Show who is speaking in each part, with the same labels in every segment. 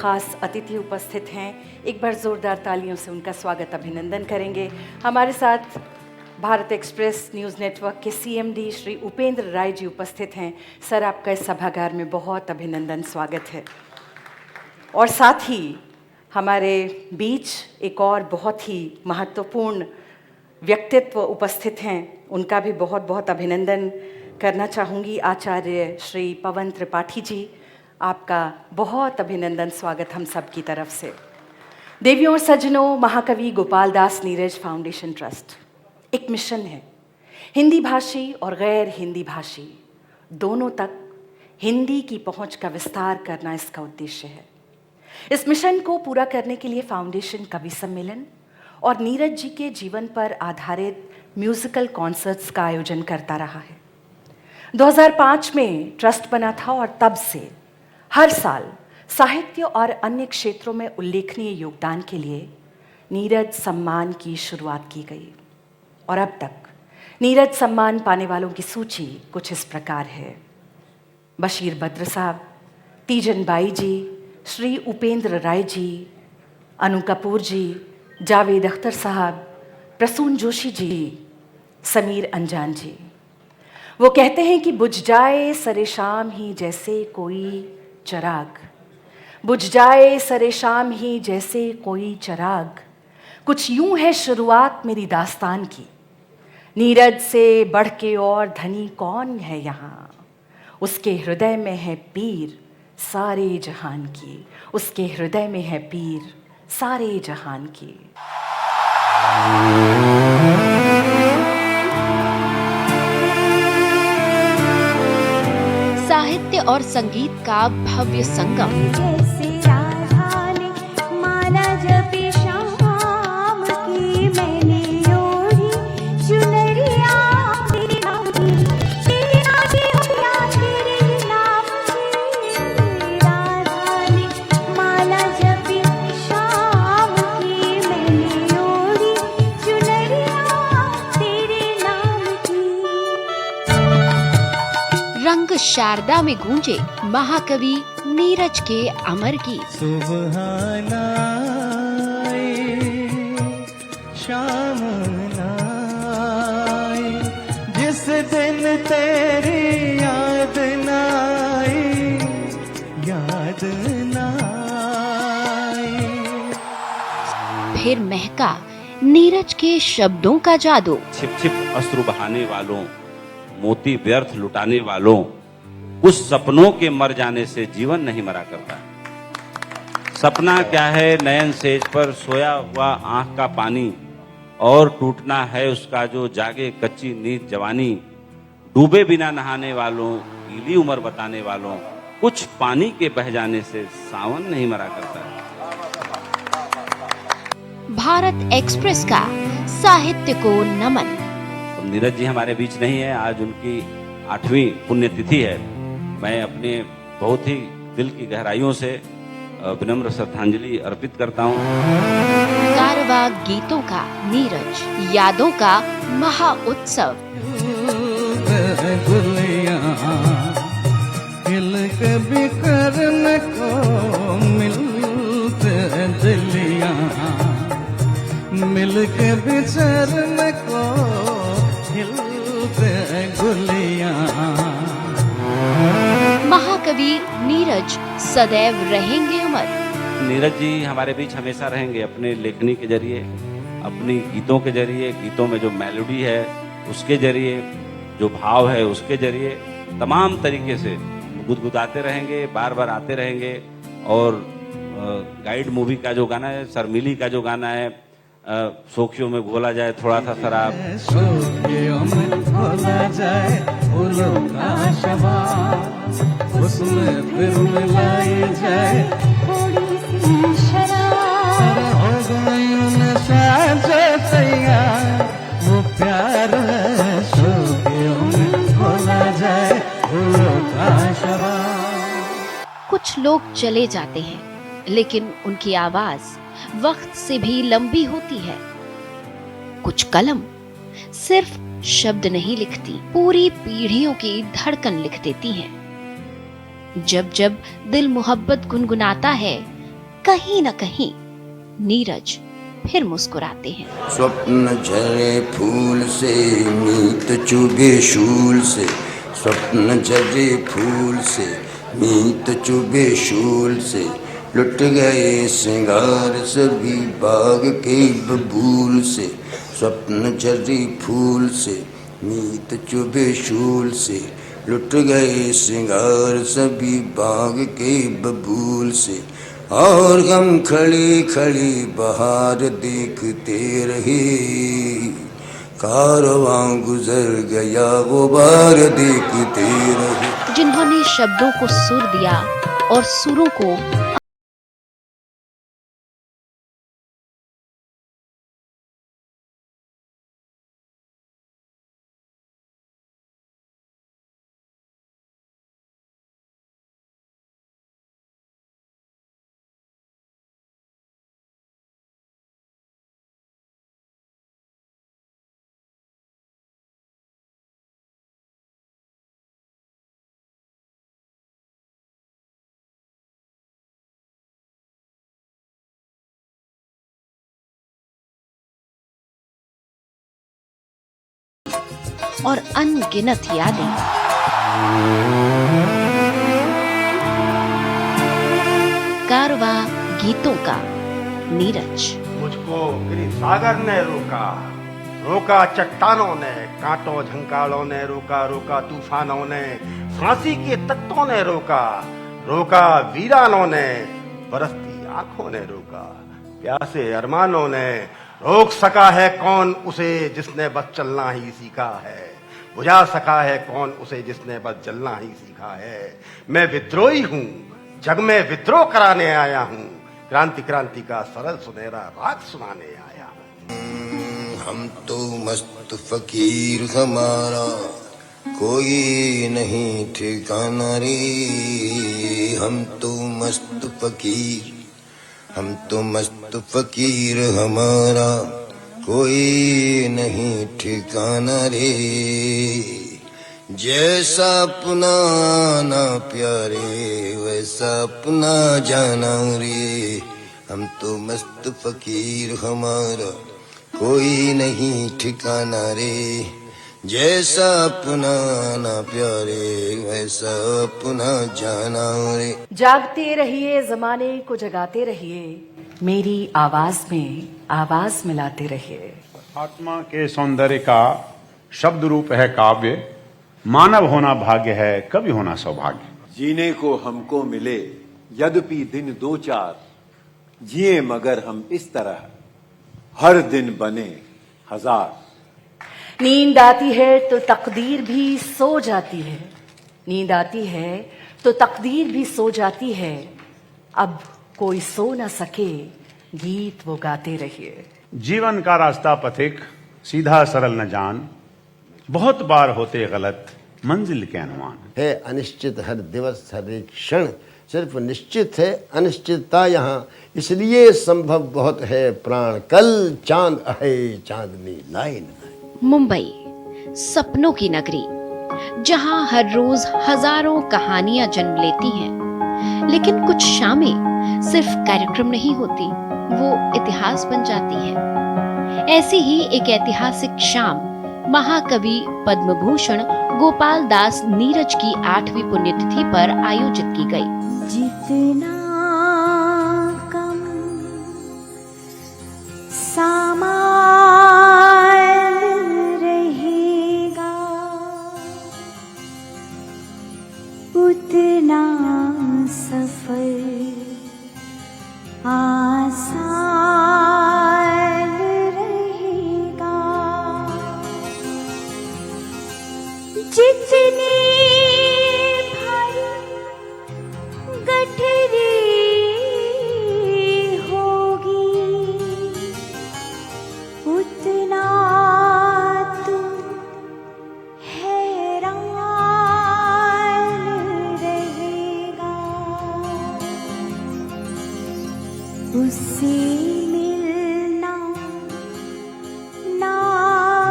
Speaker 1: खास अतिथि उपस्थित हैं। एक बार जोरदार तालियों से उनका स्वागत अभिनंदन करेंगे। हमारे साथ भारत एक्सप्रेस न्यूज़ नेटवर्क के सीएमडी श्री उपेंद्र राय जी उपस्थित हैं। सर, आपका इस सभागार में बहुत अभिनंदन, स्वागत है। और साथ ही हमारे बीच एक और बहुत ही महत्वपूर्ण व्यक्तित्व उपस्थित हैं, उनका भी बहुत बहुत अभिनंदन करना चाहूँगी। आचार्य श्री पवन त्रिपाठी जी, आपका बहुत अभिनंदन, स्वागत हम सब की तरफ से। देवियों और सज्जनों, महाकवि गोपाल दास नीरज फाउंडेशन ट्रस्ट एक मिशन है। हिंदी भाषी और गैर हिंदी भाषी दोनों तक हिंदी की पहुंच का विस्तार करना इसका उद्देश्य है। इस मिशन को पूरा करने के लिए फाउंडेशन कवि सम्मेलन और नीरज जी के जीवन पर आधारित म्यूजिकल कॉन्सर्ट्स का आयोजन करता रहा है। 2005 में ट्रस्ट बना था और तब से हर साल साहित्य और अन्य क्षेत्रों में उल्लेखनीय योगदान के लिए नीरज सम्मान की शुरुआत की गई और अब तक नीरज सम्मान पाने वालों की सूची कुछ इस प्रकार है: बशीर बद्र साहब, तीजन बाई जी, श्री उपेंद्र राय जी, अनु कपूर जी, जावेद अख्तर साहब, प्रसून जोशी जी, समीर अंजान जी। वो कहते हैं कि बुझ जाए सरे शाम ही जैसे कोई चिराग, बुझ जाए सरे शाम ही जैसे कोई चिराग, कुछ यूं है शुरुआत मेरी दास्तान की, नीरज से बढ़ के और धनी कौन है यहाँ, उसके हृदय में है पीर सारे जहान की, उसके हृदय में है पीर सारे जहान की।
Speaker 2: साहित्य और संगीत का भव्य संगम। रंग शारदा में गूंजे महाकवि नीरज के अमर गीत।
Speaker 3: सुबह आए, शाम आए, जिस दिन तेरी याद न आए, याद न आए।
Speaker 2: फिर महका नीरज के शब्दों का जादू।
Speaker 4: छिप छिप अश्रु बहाने वालों, मोती व्यर्थ लुटाने वालों, कुछ सपनों के मर जाने से जीवन नहीं मरा करता। सपना क्या है नयन सेज पर सोया हुआ आंख का पानी, और टूटना है उसका जो जागे कच्ची नींद जवानी। डूबे बिना नहाने वालों, गीली उम्र बताने वालों, कुछ पानी के बह जाने से सावन नहीं मरा करता।
Speaker 2: भारत एक्सप्रेस का साहित्य को नमन।
Speaker 4: नीरज जी हमारे बीच नहीं है, आज उनकी 8वीं पुण्यतिथि है। मैं अपने बहुत ही दिल की गहराइयों से विनम्र श्रद्धांजलि अर्पित करता हूँ।
Speaker 2: कारवा गीतों का नीरज, यादों का महा उत्सव।
Speaker 3: कभी करने को मिलते दिलिया, मिल के बिछड़ने को
Speaker 2: महाकवि नीरज सदैव रहेंगे अमर।
Speaker 4: नीरज जी हमारे बीच हमेशा रहेंगे, अपने लेखनी के जरिए, अपनी गीतों के जरिए, गीतों में जो मेलोडी है उसके जरिए, जो भाव है उसके जरिए, तमाम तरीके से गुदगुदाते रहेंगे, बार बार आते रहेंगे। और गाइड मूवी का जो गाना है, शर्मिली का जो गाना है, सोखियों में घोला जाए थोड़ा सा शराब,
Speaker 3: सोखियों में घोला जाए फूलों का शबाब, उसमें फिर मिलाई जाए थोड़ी सी शराब, हो गई नशा जो तैयार, वो प्यार है। सोखियों में घोला जाए फूलों का शबाब।
Speaker 2: कुछ लोग चले जाते हैं, लेकिन उनकी आवाज वक्त से भी लंबी होती है। कुछ कलम सिर्फ शब्द नहीं लिखती, पूरी पीढ़ियों की धड़कन लिख देती हैं। जब जब दिल मोहब्बत गुनगुनाता है, कहीं न कहीं नीरज फिर मुस्कुराते हैं।
Speaker 5: स्वप्न झरे फूल से मीत चुभे शूल से, स्वप्न झरे फूल से मीत चुभे शूल से, लुट गए श्रृंगार सभी बाग के बबूल से। स्वप्न झरे फूल से मीत चुभे शूल से, लुट गए श्रृंगार सभी बाग के बबूल से। और हम खड़ी खड़ी बहार देखते रहे, कारवां गुजर गया वो बार देखते रहे।
Speaker 2: जिन्होंने शब्दों को सुर दिया और सुरों को और अनगिनत यादें। कारवां गीतों का नीरज।
Speaker 6: मुझको गिरी सागर ने रोका, रोका चट्टानों ने, कांटों झंकारों ने रोका, रोका तूफानों ने, फांसी के तख्तों ने रोका, रोका वीरानों ने, बरसती आंखों ने रोका, प्यासे अरमानों ने। रोक सका है कौन उसे जिसने बस चलना ही सीखा है, बुझा सका है कौन उसे जिसने बस जलना ही सीखा है। मैं विद्रोही हूँ, जग में विद्रोह कराने आया हूँ, क्रांति क्रांति का सरल सुनहरा राग सुनाने आया हूँ।
Speaker 5: हम तो मस्त फकीर, हमारा कोई नहीं ठिकाना रे। हम तो मस्त फकीर, हम तो मस्त फकीर, हमारा कोई नहीं ठिकाना रे। जैसा अपना ना प्यारे वैसा अपना जाना रे। हम तो मस्त फकीर, हमारा कोई नहीं ठिकाना रे। जैसा अपना ना प्यारे वैसा अपना जाना रे।
Speaker 1: जागते रहिए, जमाने को जगाते रहिए, मेरी आवाज में आवाज मिलाते रहिए।
Speaker 7: आत्मा के सौंदर्य का शब्द रूप है काव्य, मानव होना भाग्य है, कवि होना सौभाग्य।
Speaker 8: जीने को हमको मिले यद्यपि दिन दो चार, जिए मगर हम इस तरह हर दिन बने हजार।
Speaker 1: नींद आती है तो तकदीर भी सो जाती है, नींद आती है तो तकदीर भी सो जाती है। अब कोई सो न सके, गीत वो गाते रहिए।
Speaker 7: जीवन का रास्ता पथिक सीधा सरल न जान, बहुत बार होते गलत मंजिल के अनुमान।
Speaker 9: है अनिश्चित हर दिवस हर एक क्षण, सिर्फ निश्चित है अनिश्चितता यहाँ, इसलिए संभव बहुत है प्राण कल चांद है चांदनी लाइन।
Speaker 2: मुंबई सपनों की नगरी, जहां हर रोज हजारों कहानियां जन्म लेती हैं, लेकिन कुछ शामें सिर्फ कार्यक्रम नहीं होती, वो इतिहास बन जाती हैं। ऐसी ही एक ऐतिहासिक शाम महाकवि पद्म भूषण गोपाल दास नीरज की 8वीं पुण्यतिथि पर आयोजित की गई।
Speaker 10: जितना कम सामान रहेगा, उतना सफर आसान रहेगा। जितनी भारी गठरी होगी, उतना तू हैरान रहेगा। उससे मिलना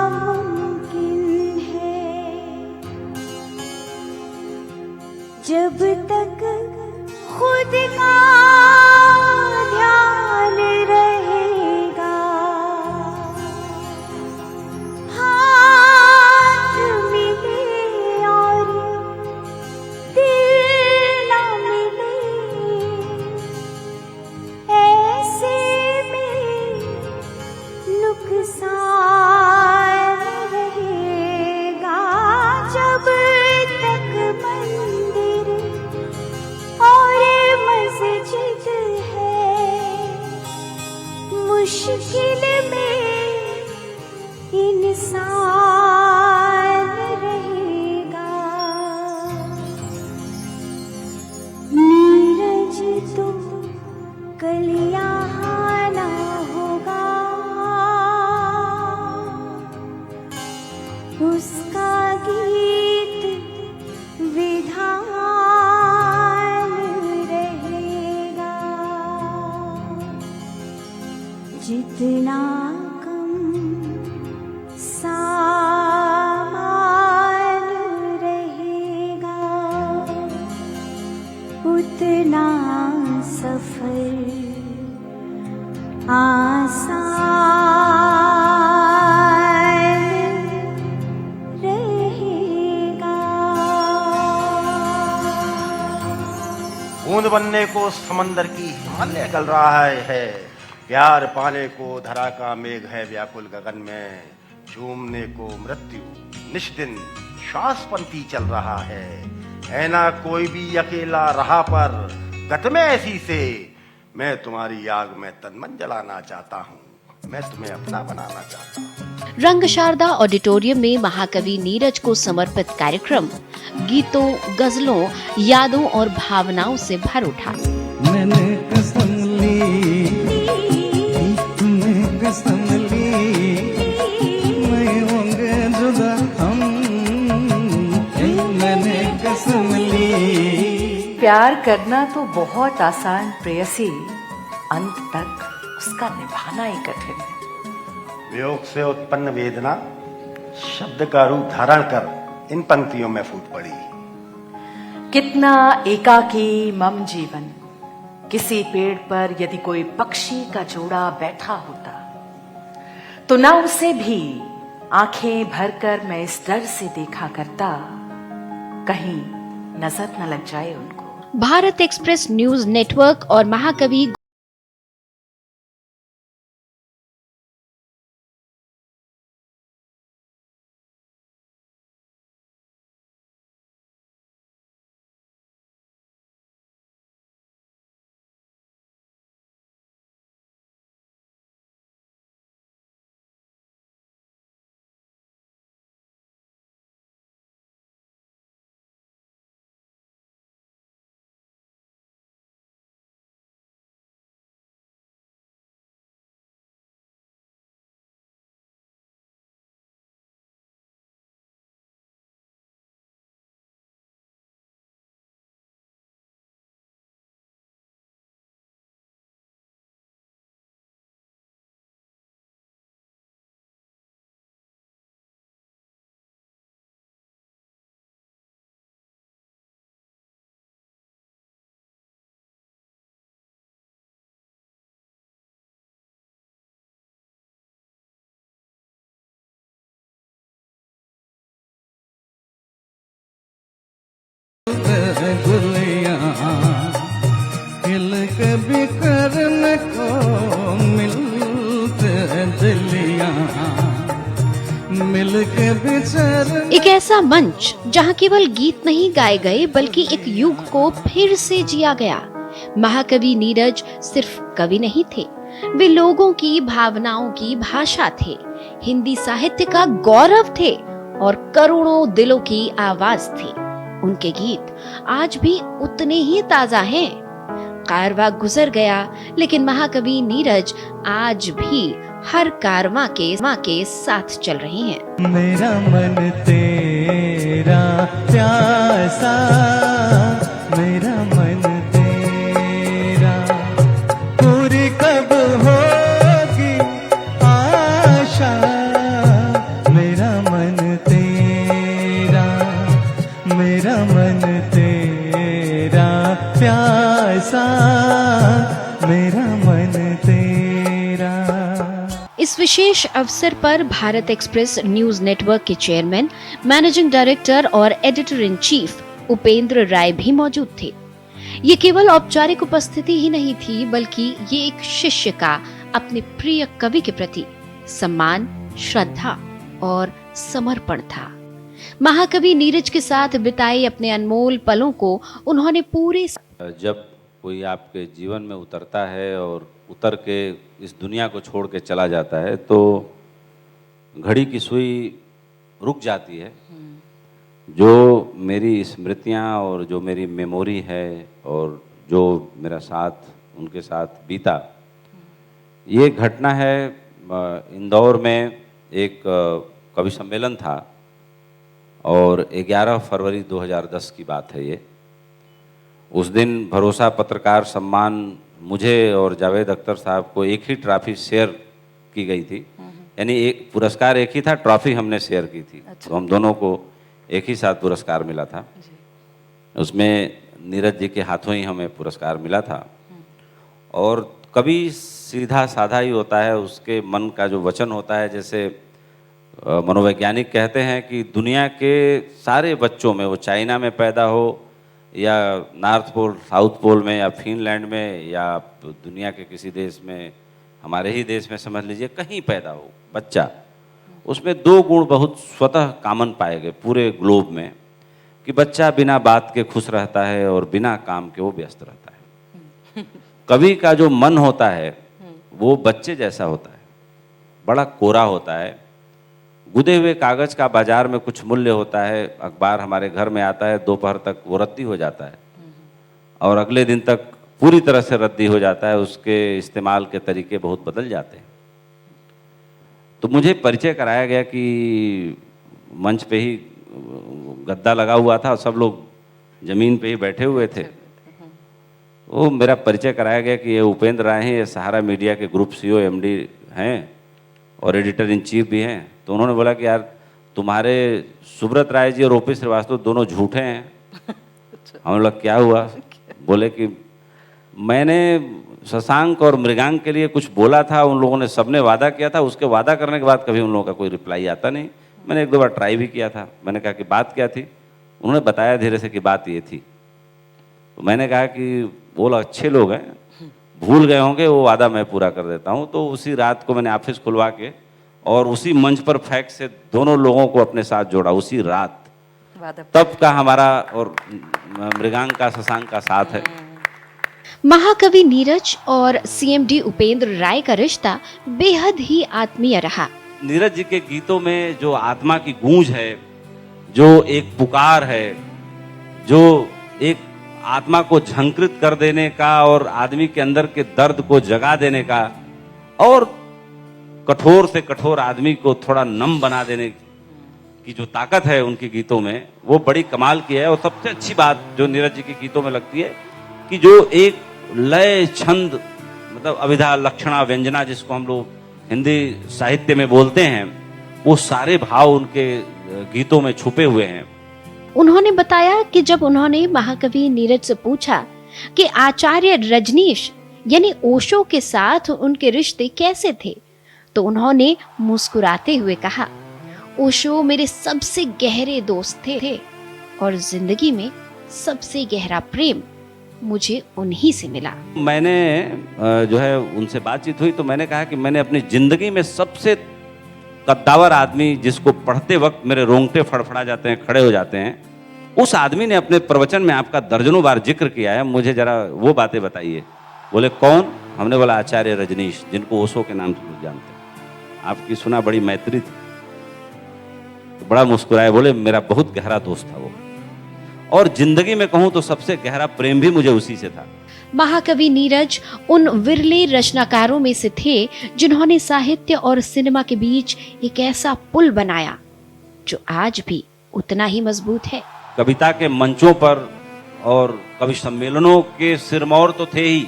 Speaker 10: नामुमकिन है, जब तक खुद का उसका गीत विधान रहेगा। जितना कम सामान रहेगा, उतना सफर आसान रहेगा।
Speaker 6: बूंद बनने को समंदर की हिमालय गल रहा है। प्यार पाने को धरा का मेघ है व्याकुल गगन में। झूमने को मृत्यु निष्दिन श्वासपंथी चल रहा है। है ना कोई भी अकेला रहा पर गत में ऐसी से। मैं तुम्हारी आग में तन मन जलाना चाहता हूँ, मैं तुम्हें अपना बनाना चाहता हूँ।
Speaker 2: रंग शारदा ऑडिटोरियम में महाकवि नीरज को समर्पित कार्यक्रम गीतों, गजलों, यादों और भावनाओं से भर उठा।
Speaker 3: मैंने कसम ली, तूने कसम ली, नहीं होंगे जुदा हम, मैंने कसम ली।
Speaker 1: प्यार करना तो बहुत आसान प्रेयसी, अंत तक उसका निभाना ही कठिन है।
Speaker 6: वियोग से उत्पन्न वेदना शब्द का रूप धारण कर इन पंक्तियों में फूट पड़ी।
Speaker 1: कितना एकाकी मम जीवन, किसी पेड़ पर यदि कोई पक्षी का जोड़ा बैठा होता तो ना उसे भी आंखें भरकर मैं इस डर से देखा करता, कहीं नजर न लग जाए उनको।
Speaker 2: भारत एक्सप्रेस न्यूज नेटवर्क और महाकवि
Speaker 3: गुलियां खिल कभी करने को मिलते दिलियां मिल के बिछड़।
Speaker 2: एक ऐसा मंच जहां केवल गीत नहीं गाए गए बल्कि एक युग को फिर से जिया गया। महाकवि नीरज सिर्फ कवि नहीं थे, वे लोगों की भावनाओं की भाषा थे, हिंदी साहित्य का गौरव थे और करोड़ों दिलों की आवाज थी। उनके गीत आज भी उतने ही ताजा हैं। कारवां गुजर गया लेकिन महाकवि नीरज आज भी हर कारवां के साथ चल रहे हैं।
Speaker 3: मेरा मन तेरा प्यासा, मेरा मन तेरा, पूरी कब होगी आशा, मेरा मन तेरा, मेरा मन तेरा प्यासा, मेरा मन तेरा।
Speaker 2: इस विशेष अवसर पर भारत एक्सप्रेस न्यूज नेटवर्क के चेयरमैन, मैनेजिंग डायरेक्टर और एडिटर इन चीफ उपेंद्र राय भी मौजूद थे। ये केवल औपचारिक उपस्थिति ही नहीं थी बल्कि ये एक शिष्य का अपने प्रिय कवि के प्रति सम्मान, श्रद्धा और समर्पण था। महाकवि नीरज के साथ बिताए अपने अनमोल पलों को उन्होंने पूरे
Speaker 4: जब कोई आपके जीवन में उतरता है और उतर के इस दुनिया को छोड़ के चला जाता है तो घड़ी की सुई रुक जाती है। जो मेरी स्मृतियाँ और जो मेरी मेमोरी है और जो मेरा साथ उनके साथ बीता, ये घटना है इंदौर में एक कवि सम्मेलन था और 11 फरवरी 2010 की बात है ये। उस दिन भरोसा पत्रकार सम्मान मुझे और जावेद अख्तर साहब को एक ही ट्रॉफी शेयर की गई थी, यानी एक पुरस्कार एक ही था, ट्रॉफी हमने शेयर की थी। तो हम दोनों को एक ही साथ पुरस्कार मिला था। उसमें नीरज जी के हाथों ही हमें पुरस्कार मिला था। और कभी सीधा साधा ही होता है, उसके मन का जो वचन होता है, जैसे मनोवैज्ञानिक कहते हैं कि दुनिया के सारे बच्चों में, वो चाइना में पैदा हो या नॉर्थ पोल साउथ पोल में या फिनलैंड में या दुनिया के किसी देश में, हमारे ही देश में समझ लीजिए, कहीं पैदा हो बच्चा, उसमें 2 गुण बहुत स्वतः कॉमन पाए गए पूरे ग्लोब में, कि बच्चा बिना बात के खुश रहता है और बिना काम के वो व्यस्त रहता है। कवि का जो मन होता है वो बच्चे जैसा होता है, बड़ा कोरा होता है। गुदे हुए कागज का बाजार में कुछ मूल्य होता है, अखबार हमारे घर में आता है, दोपहर तक वो रद्दी हो जाता है और अगले दिन तक पूरी तरह से रद्दी हो जाता है, उसके इस्तेमाल के तरीके बहुत बदल जाते हैं। तो मुझे परिचय कराया गया कि मंच पे ही गद्दा लगा हुआ था, सब लोग जमीन पे ही बैठे हुए थे। वो मेरा परिचय कराया गया कि ये उपेंद्र राय हैं, ये सहारा मीडिया के ग्रुप CEO MD हैं और एडिटर इन चीफ भी हैं। तो उन्होंने बोला कि यार तुम्हारे सुब्रत राय जी और OP श्रीवास्तव दोनों झूठे हैं। हम लोग क्या हुआ? बोले कि मैंने शशांक और मृगांक के लिए कुछ बोला था, उन लोगों ने सबने वादा किया था, उसके वादा करने के बाद कभी उन लोगों का कोई रिप्लाई आता नहीं। मैंने 1-2 बार ट्राई भी किया था। मैंने कहा कि बात क्या थी? उन्होंने बताया धीरे से कि बात ये थी। तो मैंने कहा कि वो लोग अच्छे लोग हैं, भूल गए होंगे, वो वादा मैं पूरा कर देता हूँ। तो उसी रात को मैंने ऑफिस खुलवा के और उसी मंच पर फैक्ट से दोनों लोगों को अपने साथ जोड़ा उसी रात। तब का हमारा और मृगांक का, शशांक का साथ है।
Speaker 2: महाकवि नीरज और CMD उपेंद्र राय का रिश्ता बेहद ही आत्मीय रहा।
Speaker 4: नीरज जी के गीतों में जो आत्मा की गूंज है, जो एक पुकार है, जो एक आत्मा को झंकृत कर देने का और आदमी के अंदर के दर्द को जगा देने का और कठोर से कठोर आदमी को थोड़ा नम बना देने की जो ताकत है उनके गीतों में, वो बड़ी कमाल की है। और सबसे अच्छी बात जो नीरज जी के गीतों में लगती है कि जो एक लय, छंद, मतलब अभिधा, लक्षणा, व्यंजना जिसको हम लोग हिंदी साहित्य में बोलते हैं, वो सारे भाव उनके गीतों में छुपे हुए हैं।
Speaker 2: उन्होंने बताया कि जब उन्होंने महाकवि नीरज से पूछा कि आचार्य रजनीश यानी ओशो के साथ उनके रिश्ते कैसे थे, तो उन्होंने मुस्कुराते हुए कहा, ओशो मेरे सबसे गहरे दोस्त थे और जिंदगी में सबसे गहरा प्रेम मुझे उन्हीं से मिला।
Speaker 4: मैंने जो है उनसे बातचीत हुई तो मैंने कहा कि मैंने अपनी जिंदगी में सबसे कद्दावर आदमी, जिसको पढ़ते वक्त मेरे रोंगटे फड़फड़ा जाते हैं, खड़े हो जाते हैं, उस आदमी ने अपने प्रवचन में आपका दर्जनों बार जिक्र किया है, मुझे जरा वो बातें बताइए। बोले कौन? हमने बोला आचार्य रजनीश, जिनको ओशो के नाम से लोग जानते हैं। आपकी सुना बड़ी मैत्री थी। तो बड़ा मुस्कुराए, बोले मेरा बहुत गहरा दोस्त था वो, और जिंदगी में कहूं तो सबसे गहरा प्रेम भी मुझे उसी से था।
Speaker 2: महाकवि नीरज उन विरले रचनाकारों में से थे जिन्होंने साहित्य और सिनेमा के बीच एक ऐसा पुल बनाया जो आज भी उतना ही मजबूत है।
Speaker 4: कविता के मंचों पर और कवि सम्मेलनों के सिरमौर तो थे ही।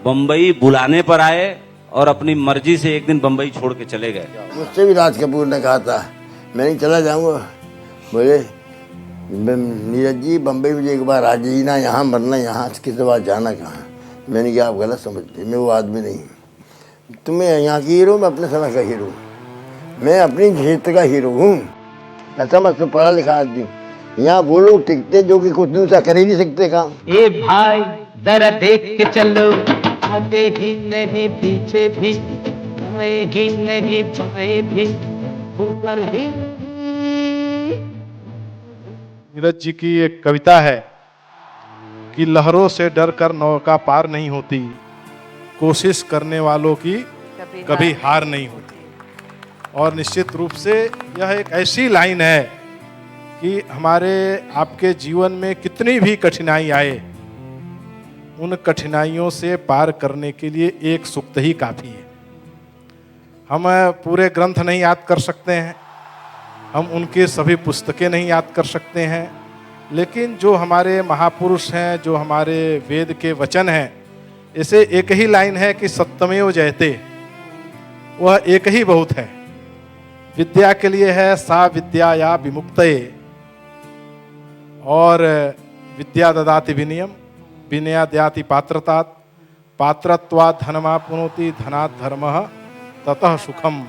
Speaker 4: बंबई बुलाने पर आए और अपनी मर्जी से एक दिन बंबई छोड़ के चले गए।
Speaker 9: मुझसे भी राज कपूर ने कहा था मैं नहीं चला जाऊंगा। बोले नीरज जी बम्बई मुझे एक बार आ जाइए, यहाँ मरना यहाँ, इसके बाद जाना कहाँ। मैंने कहा आप गलत समझते, मैं वो आदमी नहीं। तुम्हें यहाँ की हीरो, मैं अपने समय का हीरो, मैं अपनी क्षेत्र का हीरो हूँ। ऐसा मत तो पढ़ा लिखा आदमी, यहाँ वो लोग टिकते जो कि कुछ दूसरा कर ही नहीं सकते काम।
Speaker 3: ए भाई जरा देख के चलो, आगे भी नहीं पीछे भी, नहीं बाएं भी, ऊपर भी।
Speaker 11: नीरज जी की एक कविता है कि लहरों से डर कर नौका पार नहीं होती, कोशिश करने वालों की कभी हार नहीं होती। और निश्चित रूप से यह एक ऐसी लाइन है कि हमारे आपके जीवन में कितनी भी कठिनाई आए, उन कठिनाइयों से पार करने के लिए एक सूक्त ही काफी है। हम पूरे ग्रंथ नहीं याद कर सकते हैं, हम उनके सभी पुस्तकें नहीं याद कर सकते हैं, लेकिन जो हमारे महापुरुष हैं, जो हमारे वेद के वचन हैं, इसे एक ही लाइन है कि सत्यमेव जयते, वह एक ही बहुत है। विद्या के लिए है सा विद्या या विमुक्तये, और विद्या ददाति विनयम, विनया दयाति पात्रतात, पात्रत्वात् धनमाप्नोति, धनात् धर्मः ततः सुखम।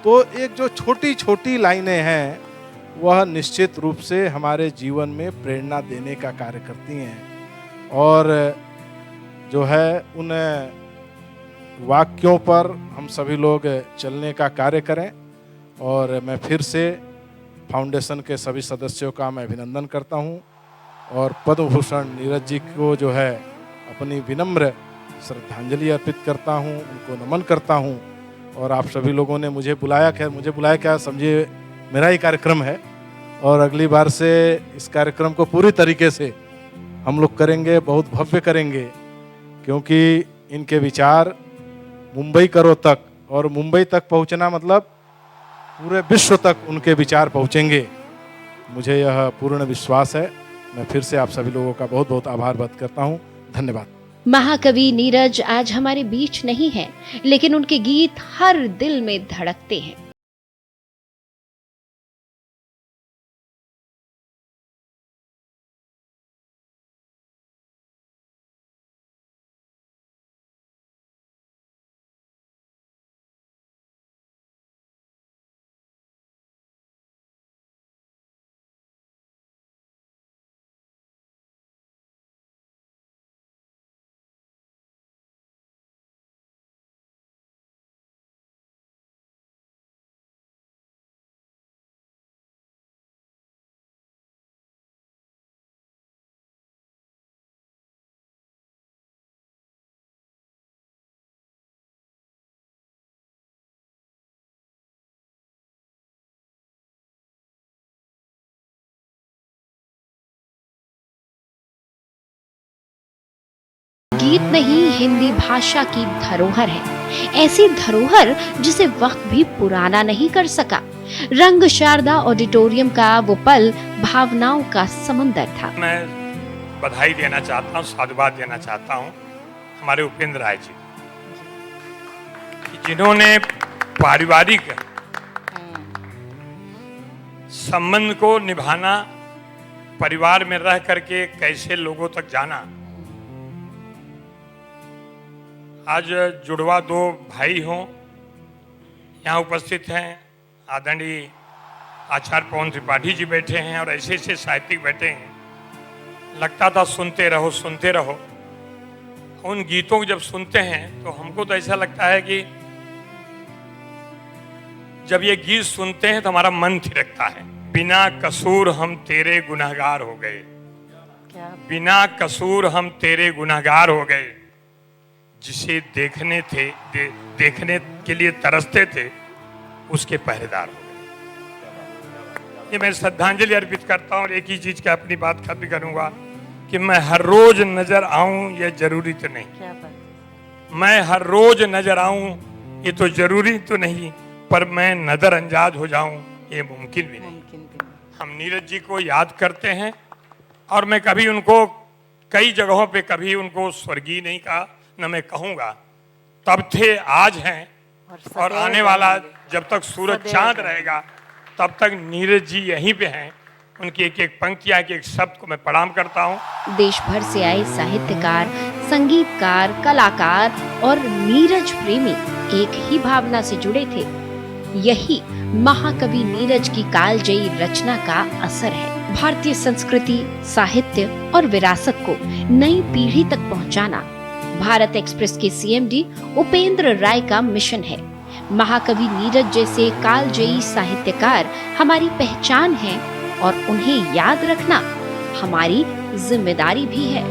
Speaker 11: तो एक जो छोटी छोटी लाइनें हैं वह निश्चित रूप से हमारे जीवन में प्रेरणा देने का कार्य करती हैं, और जो है उन वाक्यों पर हम सभी लोग चलने का कार्य करें। और मैं फिर से फाउंडेशन के सभी सदस्यों का मैं अभिनंदन करता हूं, और पद्म भूषण नीरज जी को जो है अपनी विनम्र श्रद्धांजलि अर्पित करता हूं, उनको नमन करता हूं। और आप सभी लोगों ने मुझे बुलाया, खैर मुझे बुलाया क्या, समझिए मेरा ही कार्यक्रम है, और अगली बार से इस कार्यक्रम को पूरी तरीके से हम लोग करेंगे, बहुत भव्य करेंगे, क्योंकि इनके विचार मुंबई करो तक, और मुंबई तक पहुंचना मतलब पूरे विश्व तक उनके विचार पहुंचेंगे, मुझे यह पूर्ण विश्वास है। मैं फिर से आप सभी लोगों का बहुत बहुत आभार व्यक्त करता हूं। धन्यवाद।
Speaker 2: महाकवि नीरज आज हमारे बीच नहीं हैं, लेकिन उनके गीत हर दिल में धड़कते हैं। गीत नहीं, हिंदी भाषा की धरोहर है, ऐसी धरोहर जिसे वक्त भी पुराना नहीं कर सका। रंग शारदा ऑडिटोरियम का वो पल भावनाओं का समंदर था।
Speaker 12: मैं बधाई देना चाहता हूँ, साधुवाद देना चाहता हूँ हमारे उपेंद्र राय जी, जिन्होंने पारिवारिक संबंध को निभाना, परिवार में रह करके कैसे लोगों तक जाना। आज जुड़वा दो भाई हों यहाँ उपस्थित हैं, आदरणीय आचार्य पवन त्रिपाठी जी बैठे हैं, और ऐसे ऐसे साहित्यिक बैठे हैं। लगता था सुनते रहो सुनते रहो। उन गीतों को जब सुनते हैं तो हमको तो ऐसा लगता है कि जब ये गीत सुनते हैं तो हमारा मन थिरकता है। बिना कसूर हम तेरे गुनहगार हो गए, बिना कसूर हम तेरे गुनहगार हो गए, जिसे देखने देखने के लिए तरसते थे उसके पहरेदार हो गए। ये मैं श्रद्धांजलि अर्पित करता हूँ। और एक ही चीज का अपनी बात खत्म करूंगा कि मैं हर रोज नजर आऊं ये जरूरी तो नहीं, मैं हर रोज नजर आऊं ये तो जरूरी तो नहीं, पर मैं नजरअंदाज हो जाऊं ये मुमकिन भी नहीं। हम नीरज जी को याद करते हैं, और मैं कभी उनको कई जगहों पे कभी उनको स्वर्गीय नहीं कहा, न मैं कहूँगा। तब थे, आज हैं, और आने वाला जब तक सूरज चांद रहेगा तब तक नीरज जी यहीं पे हैं। उनकी एक एक पंक्तियाँ, एक शब्द को मैं प्रणाम करता हूँ।
Speaker 2: देश भर से आए साहित्यकार, संगीतकार, कलाकार और नीरज प्रेमी एक ही भावना से जुड़े थे। यही महाकवि नीरज की कालजयी रचना का असर है। भारतीय संस्कृति, साहित्य और विरासत को नई पीढ़ी तक पहुंचाना भारत एक्सप्रेस के सीएमडी उपेंद्र राय का मिशन है। महाकवि नीरज जैसे कालजयी साहित्यकार हमारी पहचान है, और उन्हें याद रखना हमारी जिम्मेदारी भी है।